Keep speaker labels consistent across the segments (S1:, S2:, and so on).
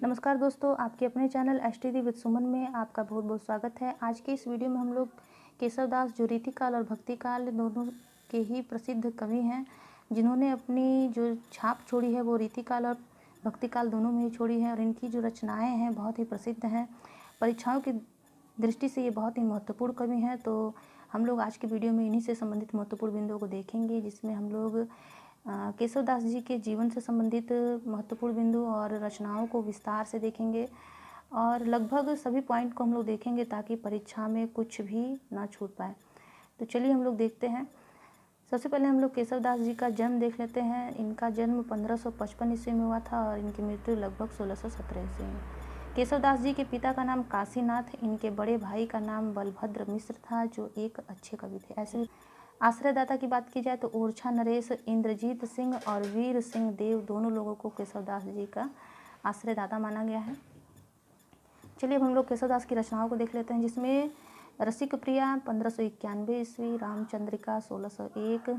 S1: नमस्कार दोस्तों, आपके अपने चैनल एसटीडी विद सुमन में आपका बहुत बहुत स्वागत है। आज की इस वीडियो में हम लोग केशवदास जो रीतिकाल और भक्तिकाल दोनों के ही प्रसिद्ध कवि हैं, जिन्होंने अपनी जो छाप छोड़ी है वो रीतिकाल और भक्तिकाल दोनों में ही छोड़ी है। और इनकी जो रचनाएं हैं बहुत ही प्रसिद्ध हैं। परीक्षाओं की दृष्टि से ये बहुत ही महत्वपूर्ण कवि हैं। तो हम लोग आज के वीडियो में इन्हीं से संबंधित महत्वपूर्ण बिंदुओं को देखेंगे, जिसमें हम लोग केशवदास जी के जीवन से संबंधित महत्वपूर्ण बिंदु और रचनाओं को विस्तार से देखेंगे और लगभग सभी पॉइंट को हम लोग देखेंगे ताकि परीक्षा में कुछ भी ना छूट पाए। तो चलिए हम लोग देखते हैं। सबसे पहले हम लोग केशवदास जी का जन्म देख लेते हैं। इनका जन्म 1555 ईस्वी में हुआ था और इनकी मृत्यु लगभग 1617 ईस्वी में। केशवदास जी के पिता का नाम काशीनाथ, इनके बड़े भाई का नाम बलभद्र मिश्र था, जो एक अच्छे कवि थे। ऐसे आश्रयदाता की बात की जाए तो ओरछा नरेश, इंद्रजीत सिंह और वीर सिंह देव दोनों लोगों को केशवदास जी का आश्रयदाता माना गया है। चलिए अब हम लोग केशवदास की रचनाओं को देख लेते हैं, जिसमें रसिक प्रिया 1591 ईस्वी, रामचंद्रिका 1601,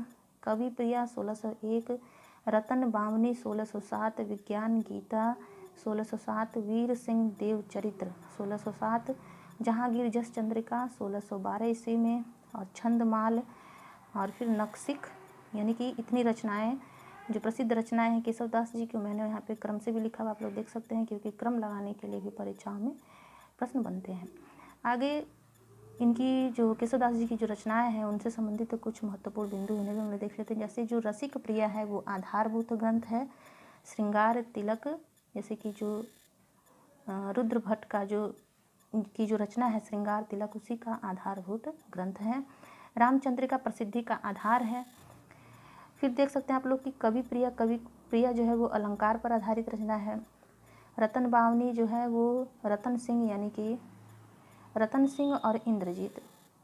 S1: कवि प्रिया 1601, रतन बावनी 1607, विज्ञान गीता 1607, वीर सिंह देव चरित्र 1607, जहांगीर जस चंद्रिका 1612 ईस्वी में, और छंदमाल और फिर नक्सिक, यानी कि इतनी रचनाएं जो प्रसिद्ध रचनाएं हैं केशवदास जी की। मैंने यहाँ पे क्रम से भी लिखा हुआ, आप लोग देख सकते हैं, क्योंकि क्रम लगाने के लिए भी परीक्षाओं में प्रश्न बनते हैं। आगे इनकी जो केशवदास जी की जो रचनाएं हैं उनसे संबंधित तो कुछ महत्वपूर्ण बिंदु इन्हें भी हम लोग देख लेते हैं। जैसे जो रसिक प्रिया है वो आधारभूत ग्रंथ है। श्रृंगार तिलक, जैसे कि जो रुद्र भट्ट का जो की जो रचना है श्रृंगार तिलक, उसी का आधारभूत ग्रंथ है। रामचंद्रिका प्रसिद्धि का आधार है। फिर देख सकते हैं आप लोग कि कवि प्रिया जो है वो अलंकार पर आधारित रचना है। रतन बावनी जो है वो रतन सिंह, यानी कि रतन सिंह और इंद्रजीत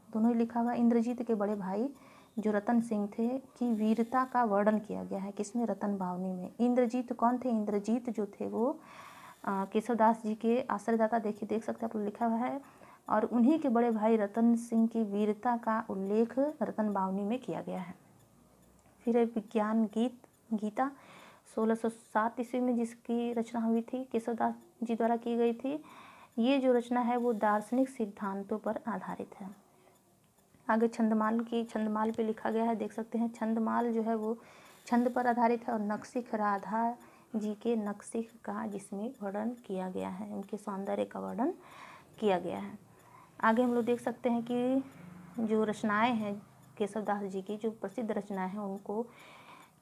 S1: दोनों ही लिखा हुआ। इंद्रजीत के बड़े भाई जो रतन सिंह थे की वीरता का वर्णन किया गया है किसमें, रतन बावनी में। इंद्रजीत कौन थे? इंद्रजीत जो थे वो केशवदास जी के आश्रयदाता देख सकते हैं आप लोग, लिखा हुआ है। और उन्हीं के बड़े भाई रतन सिंह की वीरता का उल्लेख रतन बावनी में किया गया है। फिर है विज्ञान गीता 1607 ईस्वी में, जिसकी रचना हुई थी केशवदास जी द्वारा की गई थी। ये जो रचना है वो दार्शनिक सिद्धांतों पर आधारित है। आगे छंदमाल पे लिखा गया है, देख सकते हैं। छंदमाल जो है वो छंद पर आधारित है। और नक्सिक राधा जी के नक्सिक का जिसमें वर्णन किया गया है, उनके सौंदर्य का वर्णन किया गया है। आगे हम लोग देख सकते हैं कि जो रचनाएं हैं केशवदास जी की, जो प्रसिद्ध रचनाएं हैं, उनको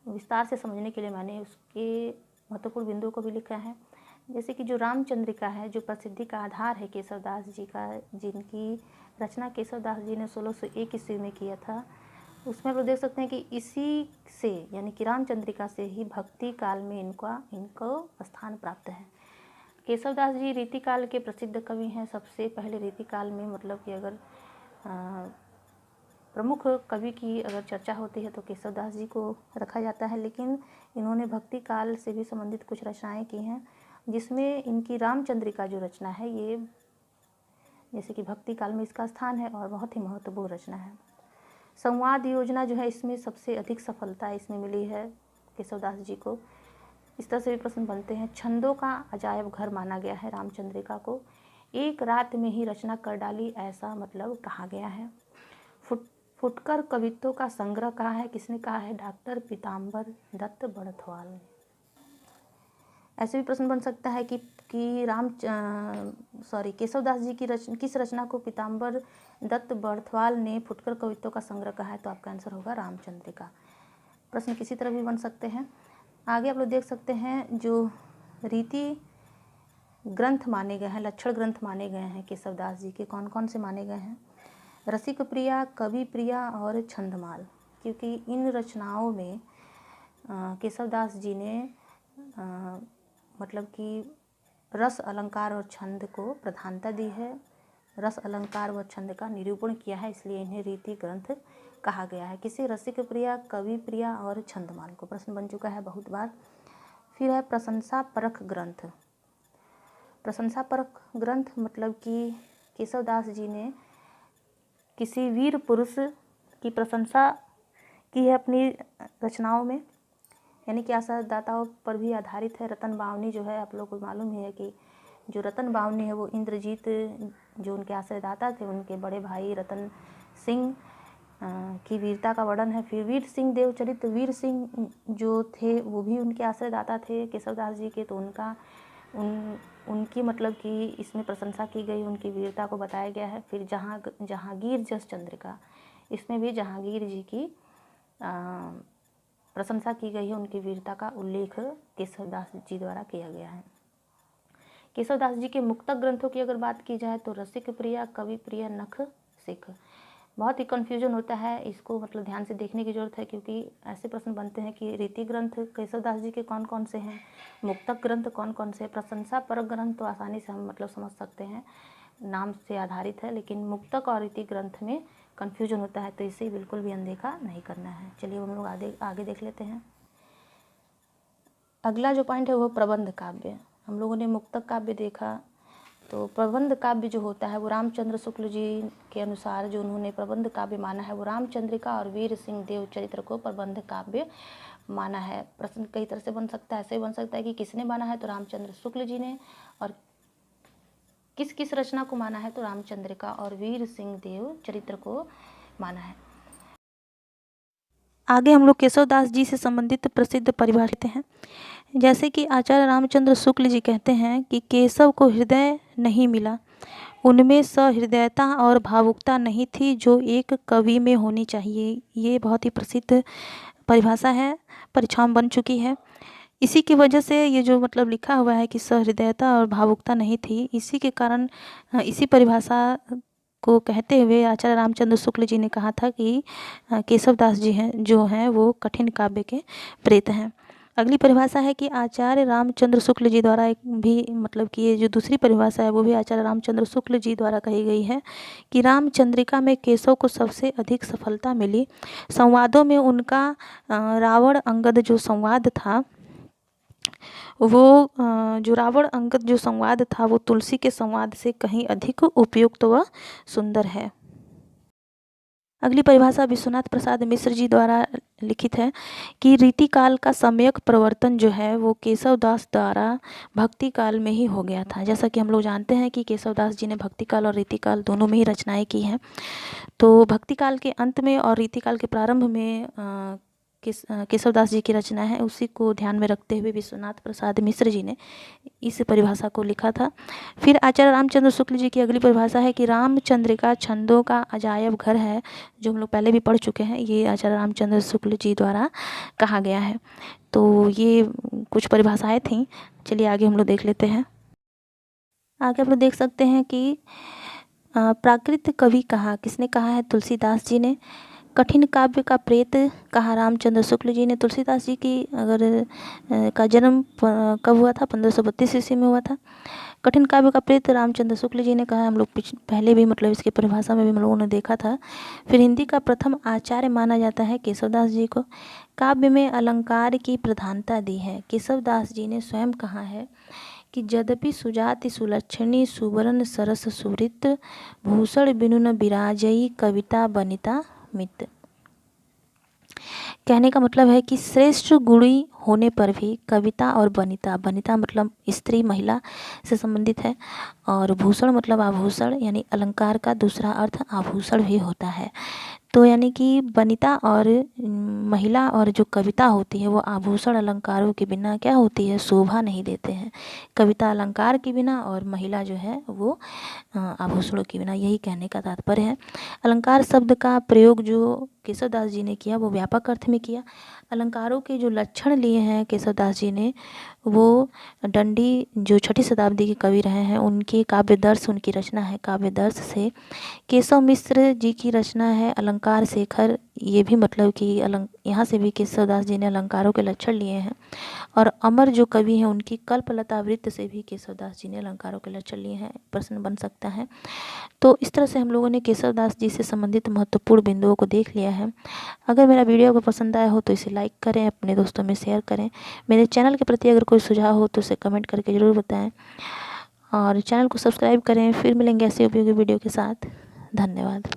S1: विस्तार से समझने के लिए मैंने उसके महत्वपूर्ण बिंदुओं को भी लिखा है। जैसे कि जो रामचंद्रिका है, जो प्रसिद्धि का आधार है केशवदास जी का, जिनकी रचना केशवदास जी ने 1601 ईस्वी में किया था, उसमें आप लोग देख सकते हैं कि इसी से, यानी कि रामचंद्रिका से ही भक्ति काल में इनको स्थान प्राप्त है। केशवदास जी रीतिकाल के प्रसिद्ध कवि हैं। सबसे पहले रीतिकाल में, मतलब कि अगर प्रमुख कवि की अगर चर्चा होती है तो केशवदास जी को रखा जाता है, लेकिन इन्होंने भक्ति काल से भी संबंधित कुछ रचनाएं की हैं, जिसमें इनकी रामचंद्रिका जो रचना है ये जैसे कि भक्ति काल में इसका स्थान है और बहुत ही महत्वपूर्ण रचना है। संवाद योजना जो है, इसमें सबसे अधिक सफलता इसमें मिली है केशवदास जी को। इस तरह से भी प्रश्न बनते हैं। छंदों का अजायब घर माना गया है रामचंद्रिका को। एक रात में ही रचना कर डाली, ऐसा मतलब कहा गया है। फुटकर कवित्वों का संग्रह कहा है, किसने कहा है? डॉक्टर पीताम्बर दत्त बड़थवाल ने। ऐसे भी प्रश्न बन सकता है कि केशवदास जी की किस रचना को पीताम्बर दत्त बड़थवाल ने फुटकर कवित्वों का संग्रह कहा है? तो आपका आंसर होगा रामचंद्रिका। प्रश्न किसी तरह भी बन सकते हैं। आगे आप लोग देख सकते हैं जो रीति ग्रंथ माने गए हैं, लक्षण ग्रंथ माने गए हैं केशवदास जी के, कौन कौन से माने गए हैं? रसिक प्रिया, कवि प्रिया और छंदमाल। क्योंकि इन रचनाओं में केशवदास जी ने मतलब कि रस अलंकार और छंद को प्रधानता दी है। रस अलंकार व छंद का निरूपण किया है, इसलिए इन्हें रीति ग्रंथ कहा गया है। किसी रसिक प्रिया, कवि प्रिया और छंदमाल को। प्रश्न बन चुका है बहुत बार। फिर है प्रशंसा परक ग्रंथ। प्रशंसा परक ग्रंथ मतलब कि केशवदास जी ने किसी वीर पुरुष की प्रशंसा की है अपनी रचनाओं में, यानी कि आशादाताओं पर भी आधारित है। रतन बावनी जो है, आप लोगों को मालूम ही है कि जो रतन बावनी है वो इंद्रजीत जो उनके आश्रयदाता थे, उनके बड़े भाई रतन सिंह की वीरता का वर्णन है। फिर वीर सिंह देवचरित, वीर सिंह जो थे वो भी उनके आश्रयदाता थे केशवदास जी के, तो उनकी मतलब कि इसमें प्रशंसा की गई, उनकी वीरता को बताया गया है। फिर जहांगीर जस चंद्रिका, इसमें भी जहांगीर जी की प्रशंसा की गई है, उनकी वीरता का उल्लेख केशवदास जी द्वारा किया गया है। केशवदास जी के मुक्तक ग्रंथों की अगर बात की जाए तो रसिक प्रिया, कवि प्रिया, नख सिख। बहुत ही कन्फ्यूजन होता है, इसको मतलब ध्यान से देखने की ज़रूरत है, क्योंकि ऐसे प्रश्न बनते हैं कि रीति ग्रंथ केशवदास जी के कौन कौन से हैं, मुक्तक ग्रंथ कौन कौन से, प्रशंसा परक ग्रंथ तो आसानी से हम मतलब समझ सकते हैं, नाम से आधारित है, लेकिन मुक्तक और रीति ग्रंथ में कन्फ्यूजन होता है, तो इसे बिल्कुल भी अनदेखा नहीं करना है। चलिए हम लोग आगे देख लेते हैं। अगला जो पॉइंट है वो प्रबंध काव्य। हम लोगों ने मुक्तक काव्य देखा, तो प्रबंध काव्य जो होता है वो रामचंद्र शुक्ल जी के अनुसार जो उन्होंने प्रबंध काव्य माना है वो रामचंद्रिका और वीर सिंह देव चरित्र को प्रबंध काव्य माना है। प्रश्न कई तरह से बन सकता है, ऐसे बन सकता है कि किसने माना है, तो रामचंद्र शुक्ल जी ने, और किस किस रचना को माना है, तो रामचंद्रिका और वीर सिंह देव चरित्र को माना है। आगे हम लोग केशवदास जी से संबंधित प्रसिद्ध परिभाषा हैं, जैसे कि आचार्य रामचंद्र शुक्ल जी कहते हैं कि केशव को हृदय नहीं मिला, उनमें सहृदयता और भावुकता नहीं थी जो एक कवि में होनी चाहिए। ये बहुत ही प्रसिद्ध परिभाषा है, परीक्षाओं में बन चुकी है। इसी की वजह से ये जो मतलब लिखा हुआ है कि सहृदयता और भावुकता नहीं थी, इसी के कारण इसी परिभाषा को कहते हुए आचार्य रामचंद्र शुक्ल जी ने कहा था कि केशवदास जी जो हैं वो कठिन काव्य के प्रेत हैं। अगली परिभाषा है कि आचार्य रामचंद्र शुक्ल जी द्वारा एक भी मतलब कि ये जो दूसरी परिभाषा है वो भी आचार्य रामचंद्र शुक्ल जी द्वारा कही गई है कि रामचंद्रिका में केशव को सबसे अधिक सफलता मिली। संवादों में उनका रावण अंगद जो संवाद था वो जो रावण अंगद जो संवाद था वो तुलसी के संवाद से कहीं अधिक उपयुक्त व सुंदर है। अगली परिभाषा विश्वनाथ प्रसाद मिश्र जी द्वारा लिखित है कि रीति काल का सम्यक प्रवर्तन जो है वो केशवदास द्वारा भक्ति काल में ही हो गया था। जैसा कि हम लोग जानते हैं कि केशवदास जी ने भक्ति काल और रीति काल दोनों में ही रचनाएं की हैं। तो भक्ति काल के अंत में और रीति काल के प्रारंभ में केशवदास जी की रचना है, उसी को ध्यान में रखते हुए विश्वनाथ प्रसाद मिश्र जी ने इस परिभाषा को लिखा था। फिर आचार्य रामचंद्र शुक्ल जी की अगली परिभाषा है कि रामचंद्रिका छंदों का अजायब घर है, जो हम लोग पहले भी पढ़ चुके हैं, ये आचार्य रामचंद्र शुक्ल जी द्वारा कहा गया है। तो ये कुछ परिभाषाएं थीं। चलिए आगे हम लोग देख लेते हैं। आगे आप लोग देख सकते हैं कि प्राकृत कवि कहा, किसने कहा है, तुलसीदास जी ने। कठिन काव्य का प्रेत कहा रामचंद्र शुक्ल जी ने। तुलसीदास जी की का जन्म कब हुआ था, 1532 ईस्वी में हुआ था। कठिन काव्य का प्रेत रामचंद्र शुक्ल जी ने कहा, हम लोग पहले भी मतलब इसकी परिभाषा में भी हम लोगों ने देखा था। फिर हिंदी का प्रथम आचार्य माना जाता है केशवदास जी को। काव्य में अलंकार की प्रधानता दी है। केशवदास जी ने स्वयं कहा है कि यद्यपि सुजाति सुलक्षणी सुवर्ण सरस सुवृत भूषण बिनु न बिराजई कविता बनिता मित। कहने का मतलब है कि श्रेष्ठ गुणी होने पर भी कविता और बनिता, बनिता मतलब स्त्री महिला से संबंधित है, और भूषण मतलब आभूषण, यानी अलंकार का दूसरा अर्थ आभूषण भी होता है। तो यानी कि बनिता और महिला और जो कविता होती है वो आभूषण अलंकारों के बिना क्या होती है, शोभा नहीं देते हैं। कविता अलंकार के बिना और महिला जो है वो आभूषणों के बिना, यही कहने का तात्पर्य है। अलंकार शब्द का प्रयोग जो केशवदास जी ने किया वो व्यापक अर्थ में किया। अलंकारों के जो लक्षण लिए हैं केशवदास जी ने, वो दंडी जो 6ठी शताब्दी के कवि रहे हैं उनकी काव्यदर्श, उनकी रचना है काव्यदर्श से। केशव मिश्र जी की रचना है अलंकार शेखर, ये भी मतलब कि यहाँ से भी केशवदास जी ने अलंकारों के लक्षण लिए हैं। और अमर जो कवि हैं उनकी कल्पलता वृत्त से भी केशवदास जी ने अलंकारों के लक्षण लिए हैं, प्रश्न बन सकता है। तो इस तरह से हम लोगों ने केशवदास जी से संबंधित महत्वपूर्ण बिंदुओं को देख लिया है। अगर मेरा वीडियो को पसंद आया हो तो इसे लाइक करें, अपने दोस्तों में शेयर करें। मेरे चैनल के प्रति अगर कोई सुझाव हो तो उसे कमेंट करके ज़रूर बताएं, और चैनल को सब्सक्राइब करें। फिर मिलेंगे ऐसे उपयोगी वीडियो के साथ। धन्यवाद।